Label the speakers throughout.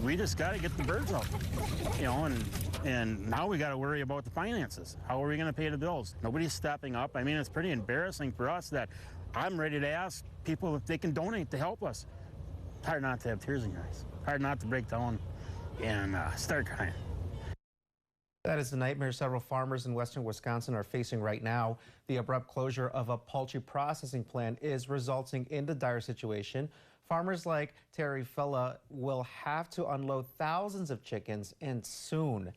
Speaker 1: We just got to get the birds out, you know, and now we got to worry about the finances. How are we going to pay the bills? Nobody's stepping up. I mean, it's pretty embarrassing for us that I'm ready to ask people if they can donate to help us. It's hard not to have tears in your eyes. Hard not to break down and start crying.
Speaker 2: That is the nightmare several farmers in western Wisconsin are facing right now. The abrupt closure of a poultry processing plant is resulting in the dire situation. Farmers like Terry Fella will have to unload thousands of chickens, and soon.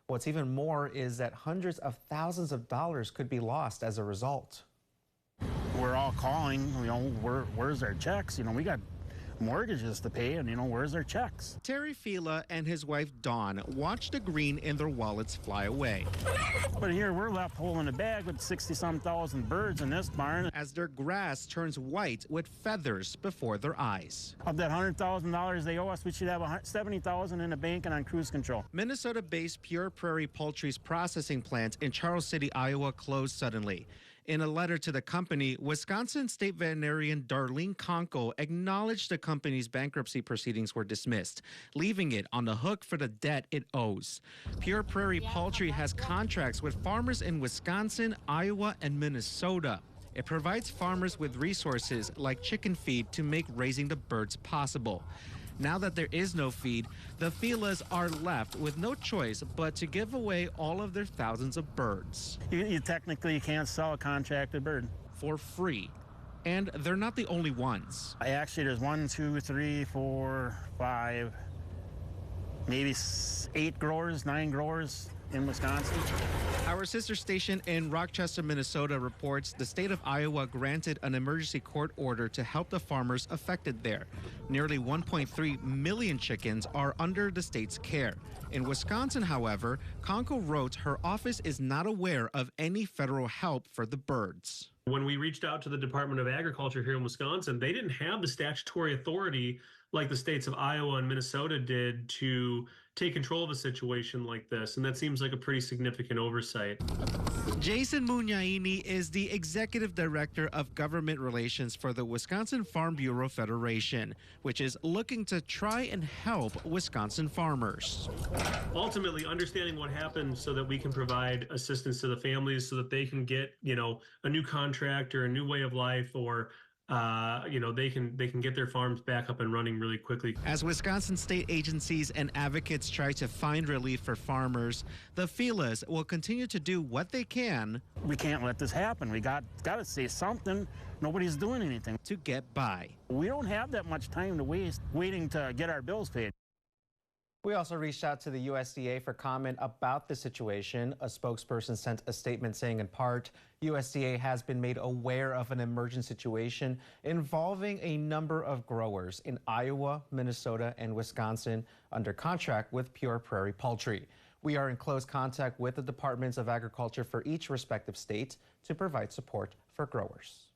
Speaker 2: What's even more is that hundreds of thousands of dollars could be lost as a result.
Speaker 1: We're all calling, you know, where's our checks? You know, we got mortgages to pay, and you know, where's their checks?
Speaker 3: Terry Fila and his wife Dawn watched the green in their wallets fly away.
Speaker 1: But here we're left holding a bag with 60-some thousand birds in this barn
Speaker 3: as their grass turns white with feathers before their eyes.
Speaker 1: Of that $100,000 they owe us, we should have $70,000 in the bank and on cruise control.
Speaker 3: Minnesota-based Pure Prairie Poultry's processing plant in Charles City, Iowa closed suddenly. In a letter to the company, Wisconsin State Veterinarian Darlene Konko acknowledged the company's bankruptcy proceedings were dismissed, leaving it on the hook for the debt it owes. Pure Prairie Poultry has contracts with farmers in Wisconsin, Iowa, and Minnesota. It provides farmers with resources like chicken feed to make raising the birds possible. Now that there is no feed, the Filas are left with no choice but to give away all of their thousands of birds.
Speaker 1: You technically can't sell a contracted bird
Speaker 3: for free. And they're not the only ones.
Speaker 1: Actually, there's 1, 2, 3, 4, 5, maybe 8 growers, 9 growers in Wisconsin.
Speaker 3: Our sister station in Rochester, Minnesota reports the state of Iowa granted an emergency court order to help the farmers affected there. Nearly 1.3 million chickens are under the state's care. In Wisconsin, however, Konko wrote her office is not aware of any federal help for the birds.
Speaker 4: When we reached out to the Department of Agriculture here in Wisconsin, they didn't have the statutory authority like the states of Iowa and Minnesota did to take control of a situation like this, and that seems like a pretty significant oversight.
Speaker 3: Jason Munyaini is the executive director of government relations for the Wisconsin Farm Bureau Federation, which is looking to try and help Wisconsin farmers.
Speaker 4: Ultimately, understanding what happened so that we can provide assistance to the families so that they can get, you know, a new contract or a new way of life, or you know, they can get their farms back up and running really quickly.
Speaker 3: As Wisconsin state agencies and advocates try to find relief for farmers, the Filas will continue to do what they can.
Speaker 1: We can't let this happen. We got to say something. Nobody's doing anything
Speaker 3: to get by.
Speaker 1: We don't have that much time to waste waiting to get our bills paid.
Speaker 2: We also reached out to the USDA for comment about the situation. A spokesperson sent a statement saying, in part, USDA has been made aware of an emergent situation involving a number of growers in Iowa, Minnesota, and Wisconsin under contract with Pure Prairie Poultry. We are in close contact with the Departments of Agriculture for each respective state to provide support for growers.